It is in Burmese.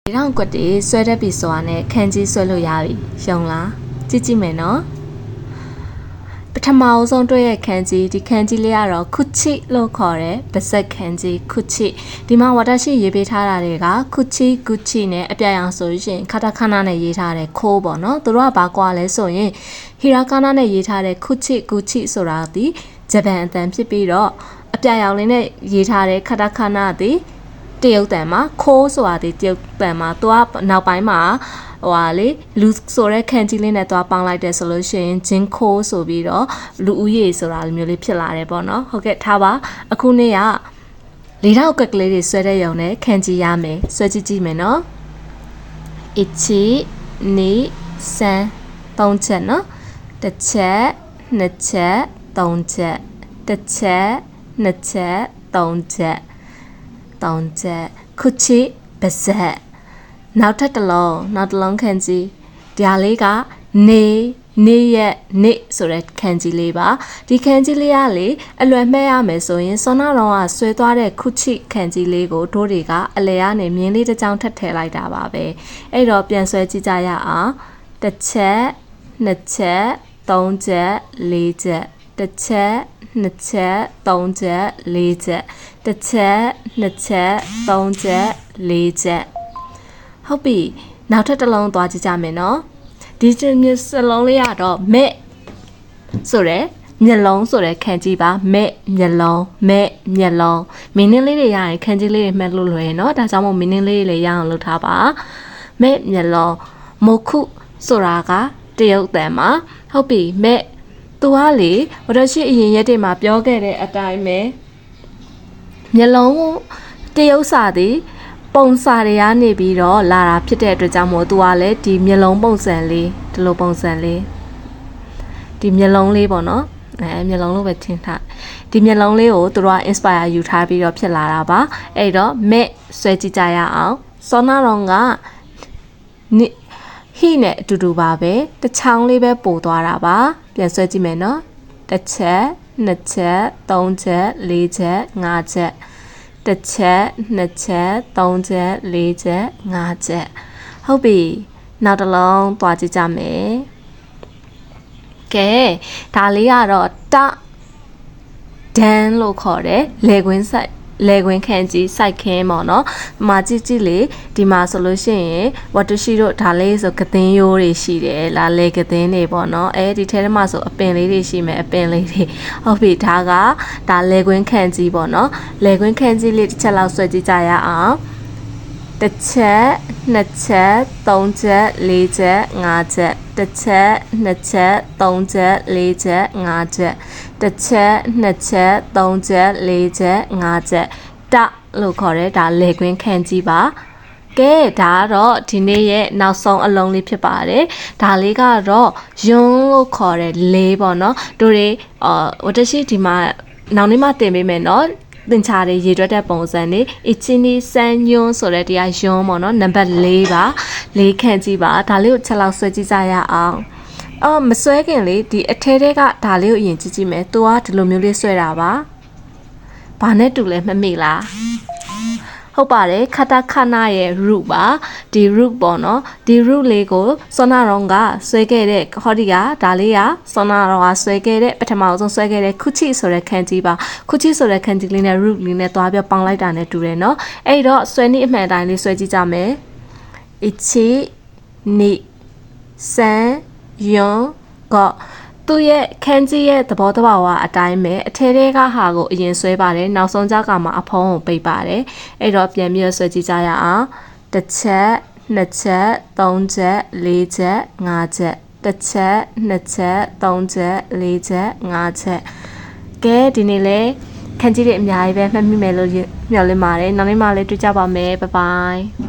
ဒီတော့ကွက်တီဆွဲတက်ပြီဆိုတာနဲ့ခန်းကြီးဆွဲလို့ရပြီရှုံလားကြည့်ကြည့်မယ်နော်ပထမအဆုံးတွေ့ရဲ့ခန်းကြီးဒီခန်းကြီးလေးကတော့ခုချိလို့ခေါ်တယ်ပါဇက်ခန်းကြီးခုချိဒီမှာဝါတာရှိရေးပေးထားတာတွေကခုချိဂုချိနဲ့အပြတ်အောင်ဆိုရင်ခတာခနာနဲ့ရေးထားတယ်ခိုးပေါ့နော်သူတို့ကဘာကွာလဲဆိုရင်ဟီရာကာနာနဲ့ရေးထားတဲ့ခုချိဂုချိဆိုတာဒီဂျပန်အတန်ဖြစ်ပြီးတော့အပြတ်အောင်လေးနဲ့ရေးထားတဲ့ခတာခနာဒီတရုတ်တန်မှာခိုးဆိုတာဒီတရုတ်တန်မှာသူကနောက်ပိုင်းမှာဟိုဟာလေလူဆိုတဲ့ခန်းကြီးလေးနဲ့သွားပေါင်းလိုက်တယ်ဆိုလို့ရှိရင်ဂျင်းခိုးဆိုပြီးတော့လူဦးရေဆိုတာလိုမျိုးလေးဖြစ်လာတယ်ပေါ့နော်ဟုတ်ကဲ့ထားပါအခုနေ့က၄ထောက်ကက်ကလေးတွေဆွဲတဲ့ရုံနဲ့ခန်းကြီးရမယ်ဆွဲကြည့်ကြည့်မယ်နော်1 2 3ချက်နော်တစ်ချက်နှစ်ချက်သုံးချက်တစ်ချက်နှစ်ချက်သုံးချက်ခုချိပါဇက်နောက်ထပ်တစ်လုံးခန်းကြီးဒီဟာလေးကနေရဲ့နေဆိုတဲ့ခန်းကြီးလေးပါဒီခန်းကြီးလေးကလေအလွယ်မှဲရမယ်ဆိုရင်စောနာတော်ကဆွဲသွားတဲ့ခုချိခန်းကြီးလေးကိုတို့တွေကအလဲကနေမြင်းလေးတစ်ချောင်းထပ်ထည့်လိုက်တာပါပဲအဲ့တော့ပြန်ဆွဲကြည့်ကြရအောင်တစ်ချက်နှစ်ချက်သုံးချက်လေးချက်တစ်ချက်နှစ်ချက်သုံးချက်လေးချက်တစ်ချက်နှစ်ချက်သုံးချက်လေးချက်ဟုတ်ပြီနောက်ထပ်တစ်လုံးသွားကြည့်ကြမယ်နော်ဒီမျက်စလုံးလေးကတော့မဲ့ဆိုရယ်မျက်လုံးဆိုရယ်ခန်းကြီးပါမဲ့မျက်လုံးမင်းင်းလေးတွေရရင်ခန်းကြီးလေးတွေမှတ်လို့လွယ်နော်ဒါကြောင့်မို့မင်းင်းလေးတွေလည်းရအောင်လုပ်ထားပါမဲ့မျက်လုံးမုတ်ခုဆိုတာကတရုတ်တန်မှာဟုတ်ပြီမဲ့သူကလေဝရရှိအရင်ရက်တွေမှာပြောခဲ့တဲ့အတိုင်းပဲမျက်လုံးတရုတ်စာသည်ပုံစာတွေကနေပြီးတော့လာတာဖြစ်တဲ့အတွက်ကြောင့်မို့သူကလည်းဒီမျက်လုံးပုံစံလေးဒီလိုပုံစံလေးဒီမျက်လုံးလေးပေါ့နော်မျက်လုံးလို့ပဲထင်ထားဒီမျက်လုံးလေးကိုသူတို့က inspire ယူထားပြီးတော့ဖြစ်လာတာပါအဲ့တော့မဲ့ဆွဲကြည့်ကြရအောင်စောနာရောင်ကဟိနဲ့အတူတူပါပဲတစ်ချောင်းလေးပဲပို့သွားတာပါပြန်ဆွဲကြည့်မယ်နော်တစ်ချက်နှစ်ချက်သုံးချက်လေးချက်ငါးချက်တစ်ချက်နှစ်ချက်သုံးချက်လေးချက်ငါးချက်ဟုတ်ပြီနောက်တစ်လုံးသွားကြည့်ကြမယ်ကဲဒါလေးကတော့တဒန်လို့ခေါ်တယ်လေကွင်းခန်းကြီးစိုက်ခင်းပေါ့နော်မှာကြည့်လေဒီမှာဆိုလို့ရှိရင်ဝတ္တရှိတို့ဒါလေးဆိုကသင်းရိုးတွေရှိတယ်လာလေကသင်းတွေပေါ့နော်ဒီထဲမှာဆိုအပင်လေးတွေရှိမယ်အပင်လေးတွေဟုတ်ပြီဒါလေကွင်းခန်းကြီးပေါ့နော်လေကွင်းခန်းကြီးလေးတစ်ချက်လောက်ဆွဲကြည့်ကြရအောင်တစ်ချက်နှစ်ချက်သုံးချက်လေးချက်ငါးချက်တစ်ချက်နှစ်ချက်သုံးချက်လေးချက်ငါးချက်တစ်ချက်နှစ်ချက်သုံးချက်လေးချက်ငါးချက်တလို့ခေါ်တယ်ဒါလေကွင်းခန်းကြီးပါကဲဒါကတော့ဒီနေ့ရဲ့နောက်ဆုံးအလုံးလေးဖြစ်ပါတယ်ဒါလေးကတော့ယွန်းလို့ခေါ်တယ်လေးပေါ့နော်တို့တွေဝတ္တရှိဒီမှာနောက်နေ့မှတင်ပေးမယ်နော်သင်္ချာတွေရေတွက်တဲ့ပုံစံနေအချင်းနီစန်ယွန်းဆိုတဲ့တရားယွန်းပေါ့နော်နံပါတ်4ပါ4ခန့်ကြည့်ပါဒါလေးကိုချက်လောက်ဆွဲကြည့်ကြရအောင်မဆွဲခင်လေဒီအထဲထဲကဒါလေးကိုအရင်ကြည့်ကြည့်မယ်သူကဒီလိုမျိုးလေးဆွဲတာပါဘာနဲ့တူလဲမမေ့လားဟုတ်ပါတယ်ခတာခနာရဲ့ root ပါဒီ root ပေါ့နော်ဒီ root လေးကိုစောနာရောင်ကဆွဲခဲ့တဲ့ဟောဒီကဒါလေးကစောနာရောင်ကဆွဲခဲ့တဲ့ပထမဆုံးဆွဲခဲ့တဲ့ခုချိဆိုတဲ့ခန်းကြီးပါခုချိဆိုတဲ့ခန်းကြီးလေးနဲ့ root လေးနဲ့သွားပြပေါင်းလိုက်တာနဲ့တူတယ်နော်အဲ့တော့ဆွဲနည်းအမှန်တိုင်းလေးဆွဲကြည့်ကြမယ်1 2 3 4 5သူ့ရဲ့ခန်းကြီးရဲ့သဘောတဘာဝအတိုင်းပဲအထဲထဲကဟာကိုအရင်ဆွဲပါတယ်နောက်ဆုံးကြကမှာအဖုံးကိုပိတ်ပါတယ်အဲ့တော့ပြန်ပြီးဆွဲကြည့်ကြရအောင်တစ်ချက်နှစ်ချက်သုံးချက်လေးချက်ငါးချက်တစ်ချက်နှစ်ချက်သုံးချက်လေးချက်ငါးချက်ကဲဒီနေ့လေခန်းကြီးတွေအများကြီးပဲမှတ်မိမယ်လို့မျှော်လင့်ပါတယ်နောက်နေ့မှလည်းတွေ့ကြပါမယ်ဘိုင်ဘိုင်